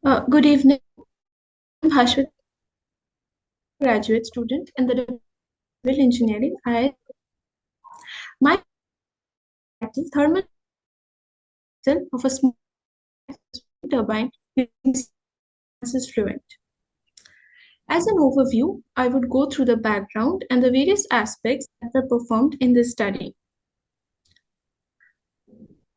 Good evening. I'm Harshit, graduate student in the civil engineering. My title thermal cell of a small turbine using is fluent. As an overview, I would go through the background and the various aspects that were performed in this study.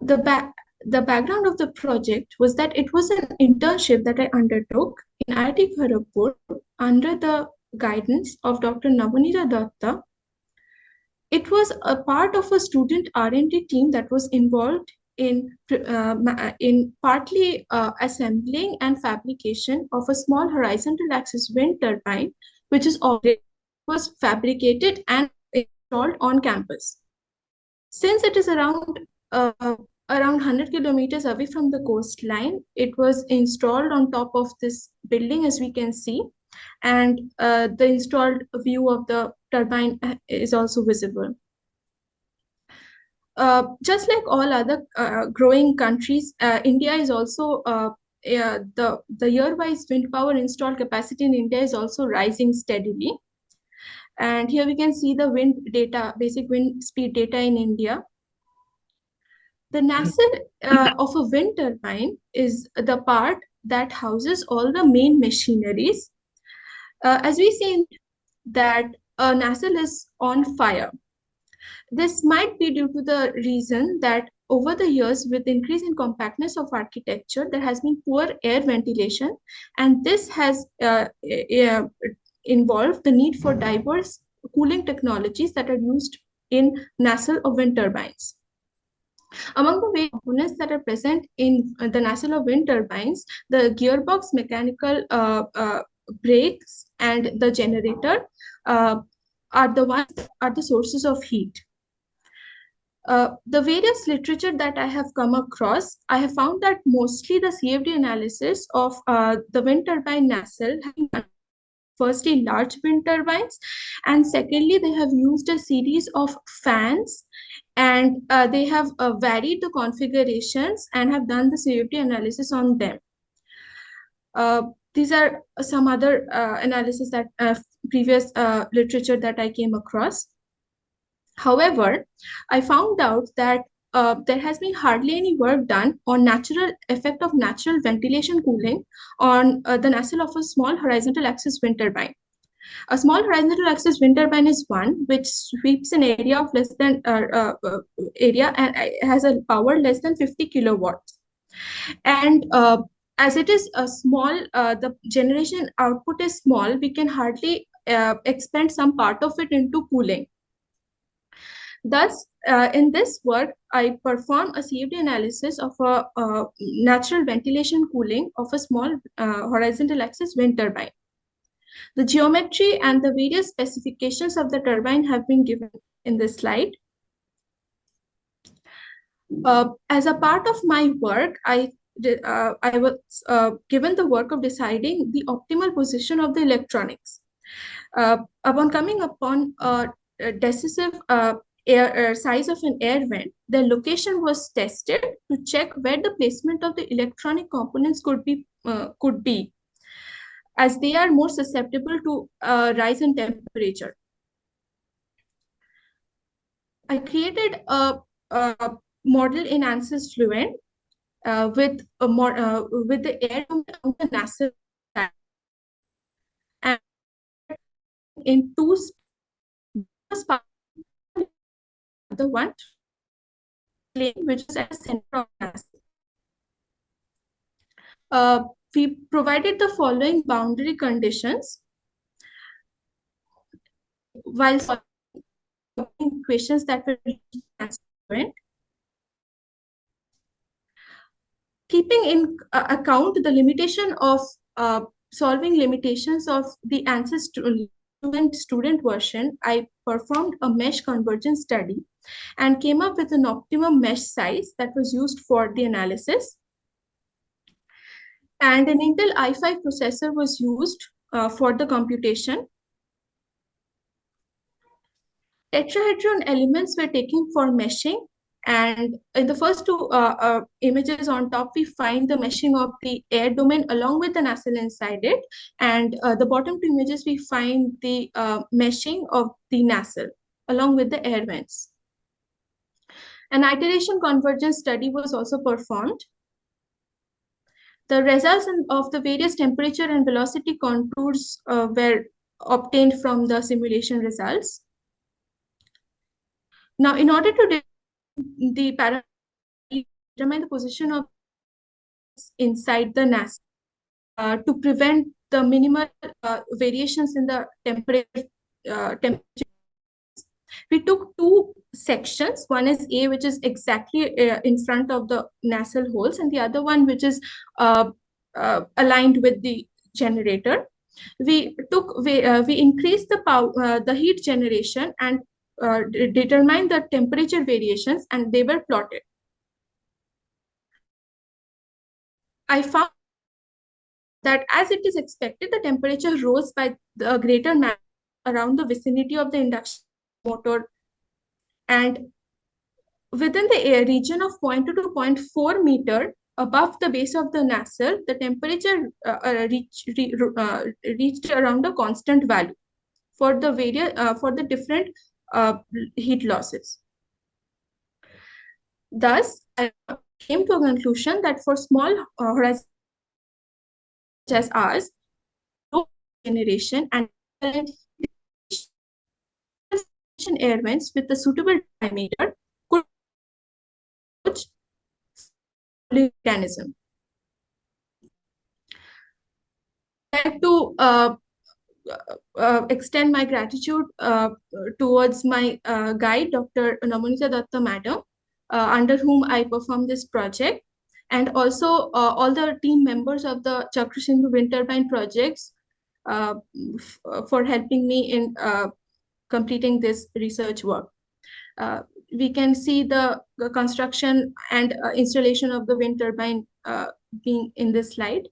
The back the background of the project was that it was an internship that I undertook in IIT Kharagpur under the guidance of Dr. Navanita Datta. It was a part of a student R&D team that was involved in partly assembling and fabrication of a small horizontal axis wind turbine, which was fabricated and installed on campus. Since it is around 100 kilometers away from the coastline, it was installed on top of this building, as we can see, and the installed view of the turbine is also visible. Just like all other growing countries, India is also the year-wise wind power installed capacity in India is also rising steadily. And here we can see the wind data, basic wind speed data in India. The nacelle of a wind turbine is the part that houses all the main machineries. As we see that a nacelle is on fire. This might be due to the reason that over the years, with increase in compactness of architecture, there has been poor air ventilation, and this has involved the need for diverse cooling technologies that are used in nacelle of wind turbines. Among the various components that are present in the nacelle of wind turbines, the gearbox, mechanical brakes, and the generator are the sources of heat. The various literature that I have come across, I have found that mostly the CFD analysis of the wind turbine nacelle having done firstly large wind turbines, and secondly they have used a series of fans, and they have varied the configurations and have done the CFD analysis on them. These are some other analysis that previous literature that I came across. However, I found out that there has been hardly any work done on natural effect of natural ventilation cooling on the nacelle of a small horizontal axis wind turbine. A small horizontal axis wind turbine is one which sweeps an area of less than area and has a power less than 50 kilowatts. And as it is a small, the generation output is small, we can hardly expend some part of it into cooling. Thus, in this work, I perform a CFD analysis of a natural ventilation cooling of a small horizontal axis wind turbine. The geometry and the various specifications of the turbine have been given in this slide. As a part of my work, I was given the work of deciding the optimal position of the electronics. Upon coming upon a decisive size of an air vent, the location was tested to check where the placement of the electronic components could be, as they are more susceptible to rise in temperature. I created a model in ANSYS Fluent with the air on the nacelle and in two the one plane which is at the center of the nacelle. We provided the following boundary conditions while solving equations that were Fluent. Keeping in account the limitation of solving limitations of the ANSYS student version, I performed a mesh convergence study and came up with an optimum mesh size that was used for the analysis. And an Intel i5 processor was used for the computation. Tetrahedron elements were taken for meshing, And in the first two images on top, we find the meshing of the air domain along with the nacelle inside it. And the bottom two images, we find the meshing of the nacelle along with the air vents. An iteration convergence study was also performed. The results of the various temperature and velocity contours were obtained from the simulation results. Now, in order to the parameter, determine the position of inside the nacelle to prevent the minimal variations in the temperature. We took two sections. One is A, which is exactly in front of the nacelle holes, and the other one which is aligned with the generator. We increased the power, the heat generation, and determined the temperature variations, and they were plotted. I found that as it is expected, the temperature rose by the greater magnitude around the vicinity of the induction motor, and within the region of 0.2 to 0.4 meter above the base of the nacelle, the temperature reached around a constant value for the different heat losses. Thus, I came to a conclusion that for small horizons such as ours, low generation and air vents with a suitable diameter could mechanism. I'd like to extend my gratitude towards my guide, Dr. Namonita Datta Madam, under whom I performed this project, and also all the team members of the Chakrasindhu wind turbine projects for helping me in completing this research work. We can see the construction and installation of the wind turbine being in this slide.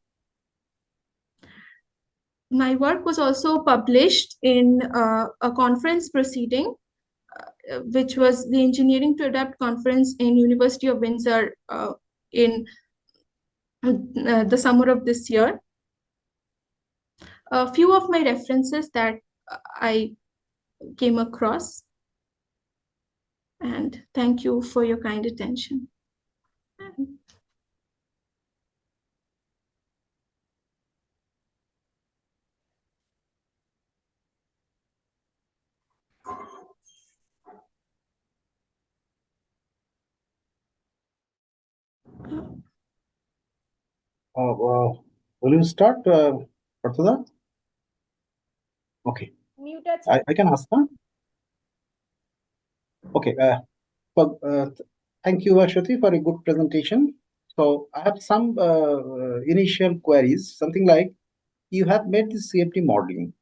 My work was also published in a conference proceeding, which was the Engineering to Adapt conference in University of Windsor in the summer of this year. A few of my references that I came across, and thank you for your kind attention. Will you start, Prathada? Okay. Muted. I can ask, huh? Okay. Thank you, Ashwati, for a good presentation. So I have some initial queries, something like you have made this CFD modeling.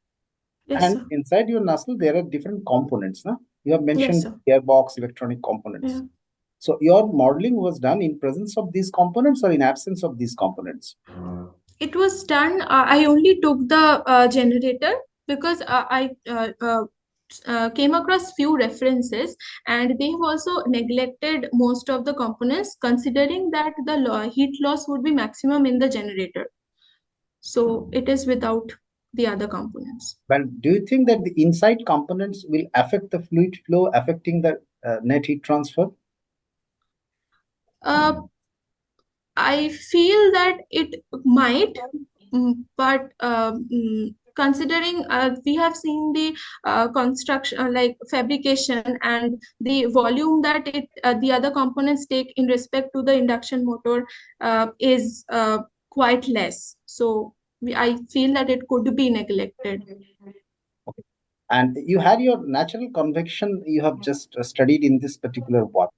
Yes, and sir. inside your nacelle, there are different components. No? You have mentioned Yes, gearbox, electronic components. Yeah. So your modeling was done in presence of these components or in absence of these components? It was done. I only took the generator because I came across few references, and they have also neglected most of the components, considering that the heat loss would be maximum in the generator. So it is without the other components. Well, do you think that the inside components will affect the fluid flow, affecting the net heat transfer? I feel that it might, but considering we have seen the construction, like fabrication, and the volume that the other components take in respect to the induction motor is quite less. So I feel that it could be neglected. Okay. And you had your natural convection you have just studied in this particular one.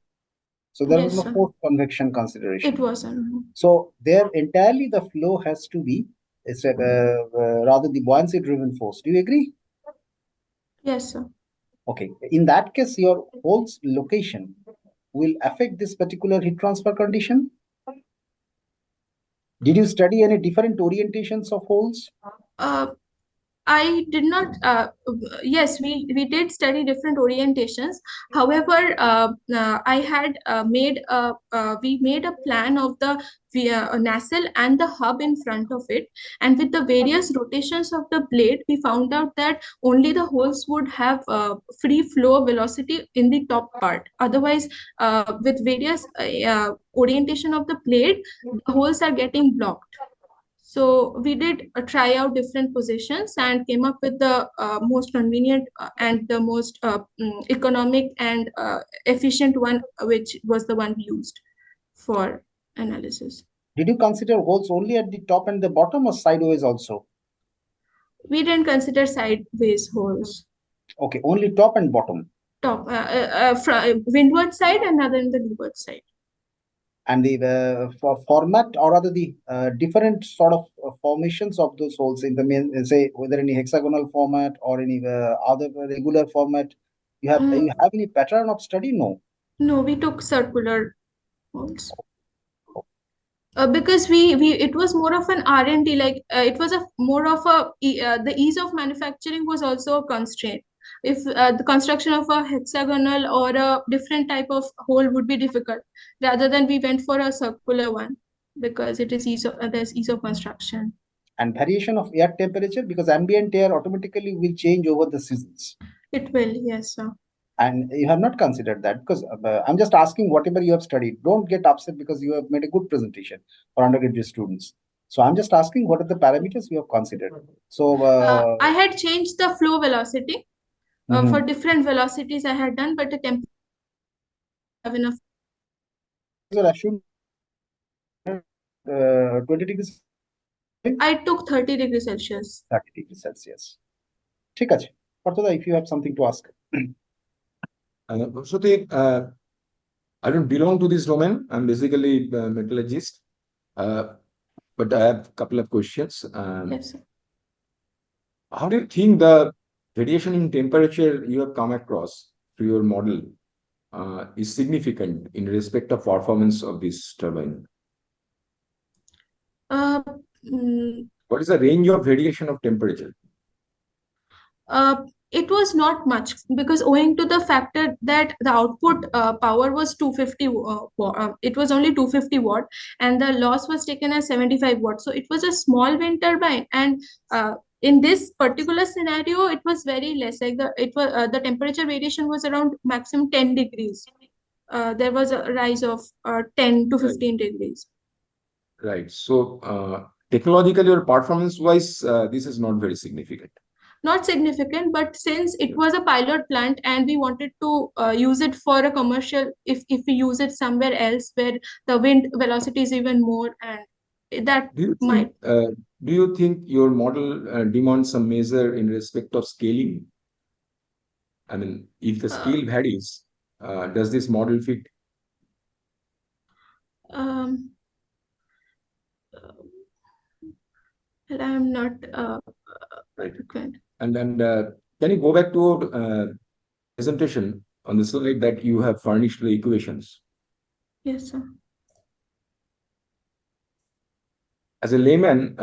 So there was Yes, no sir. forced convection consideration. It wasn't. So there entirely the flow has to be rather the buoyancy driven force. Do you agree? Yes, sir. Okay. In that case, your hole's location will affect this particular heat transfer condition. Did you study any different orientations of holes? I did not. Yes, we did study different orientations. However, I had we made a plan of the nacelle and the hub in front of it, and with the various rotations of the blade, we found out that only the holes would have free flow velocity in the top part. Otherwise, with various orientation of the blade, the holes are getting blocked. So we did try out different positions and came up with the most convenient and the most economic and efficient one, which was the one we used for analysis. Did you consider holes only at the top and the bottom or sideways also? We didn't consider sideways holes. Okay, only top and bottom. Top, windward side and other than the leeward side. And the format, or rather the different sort of formations of those holes in the main, say whether any hexagonal format or any other regular format, you have any pattern of study? No. No, we took circular holes. Because we it was more of an R&D, like it was a more of the ease of manufacturing was also a constraint. If the construction of a hexagonal or a different type of hole would be difficult, rather than we went for a circular one because it is there's ease of construction. And variation of air temperature, because ambient air automatically will change over the seasons. It will, yes, sir. And you have not considered that, because I'm just asking whatever you have studied. Don't get upset because you have made a good presentation for undergraduate students. So I'm just asking what are the parameters you have considered. So I had changed the flow velocity for mhm. different velocities I had done, but the temperature have enough. So assume 20 degrees, I took 30 degrees Celsius. 30 degrees Celsius. ঠিক আছে, Parthoda, if you have something to ask. So I don't belong to this domain. I'm basically a metallurgist, but I have a couple of questions. Yes, sir. How do you think the variation in temperature you have come across through your model is significant in respect of performance of this turbine? Uh, mm, What is the range of variation of temperature? it was not much because owing to the factor that the output power was 250, it was only 250 watt, and the loss was taken as 75 watt. So it was a small wind turbine, and in this particular scenario, it was very less. Like the temperature variation was around maximum 10 degrees. There was a rise of 10 to 15 degrees. Right. So technologically or performance-wise, this is not very significant. Not significant, but since it was a pilot plant and we wanted to use it for a commercial, if we use it somewhere else where the wind velocity is even more, and that Do you might. think, do you think your model demands some measure in respect of scaling? I mean, if the scale varies, does this model fit? Um, well, I'm not Right. frequent. And then can you go back to presentation on the slide that you have furnished the equations? Yes, sir. As a layman,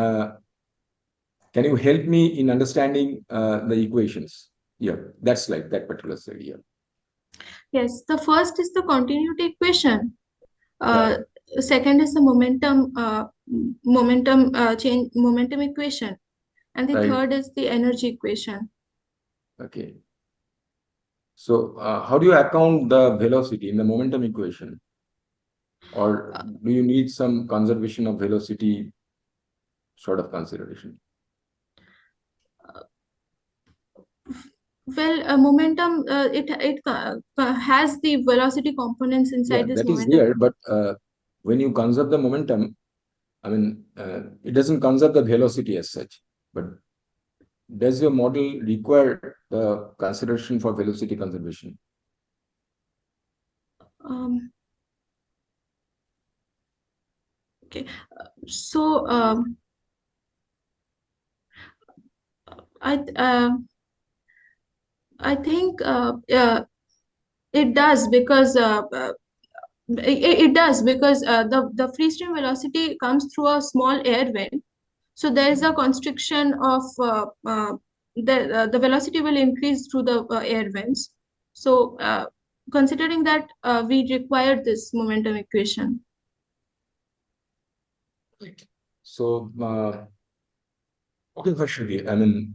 can you help me in understanding the equations? Yeah, that slide, that particular slide. Yeah. Yes, the first is the continuity equation. Yeah. Second is the momentum equation, and the Right. third is the energy equation. Okay. So how do you account the velocity in the momentum equation? Or do you need some conservation of velocity sort of consideration? Well, momentum, it has the velocity components Yeah, inside this that is momentum. there. But when you conserve the momentum, I mean, it doesn't conserve the velocity as such. But does your model require the consideration for velocity conservation? Um, okay, so I uh, I think it does because it does because the free stream velocity comes through a small air wind. So there is a constriction of the velocity will increase through the air vents. So considering that, we require this momentum equation. Right. So, okay, Vashali, I mean,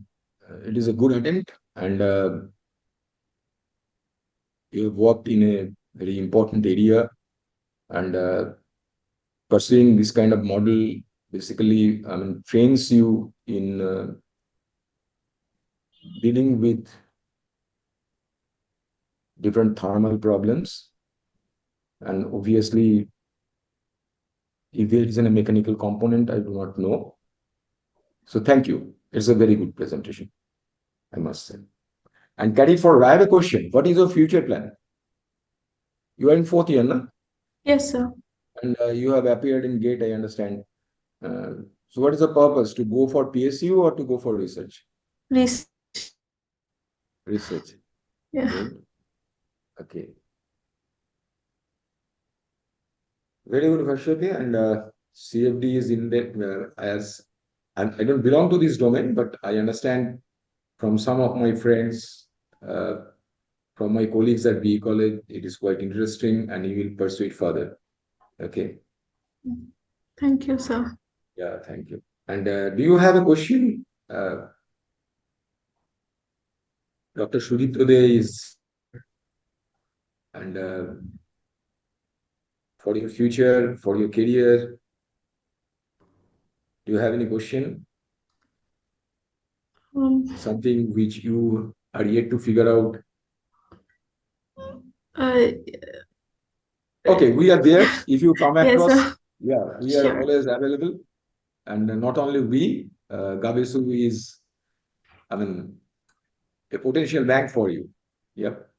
it is a good attempt, and you have worked in a very important area, and pursuing this kind of model basically, I mean, trains you in dealing with different thermal problems, and obviously, if there is a mechanical component, I do not know. So, thank you. It's a very good presentation, I must say. And Kadi, for I have a question. What is your future plan? You are in fourth year, no? Yes, sir. And you have appeared in GATE, I understand. So what is the purpose? To go for PSU or to go for research? Research. Research. Yeah. Good. Okay. Very good, Vashwati. And CFD is in the as I don't belong to this domain, but I understand from some of my friends, uh, from my colleagues at BE College, it is quite interesting, and you will pursue it further. Okay. Thank you, sir. Yeah, thank you. And do you have a question? Dr. Sudipto is here, and for your future, for your career, do you have any question? Something which you are yet to figure out? Uh, Okay, we are there. If you come yes, across, sir. yeah, we are Sure. always available. And not only we, GAABESU is, I mean, a potential bank for you. Yep.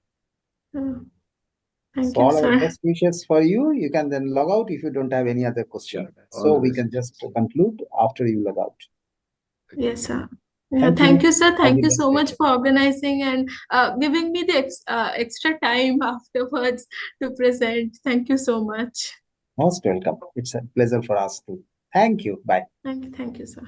Thank So you, all our sir. best wishes for you. You can then log out if you don't have any other question. Yeah, all So the we best. can just conclude after you log out. Yes, sir. Yeah, Thank thank you. you, sir. All Thank the you best so much wishes. for organizing and giving me the extra time afterwards to present. Thank you so much. Most welcome. It's a pleasure for us too. Thank you. Bye. Thank you, sir.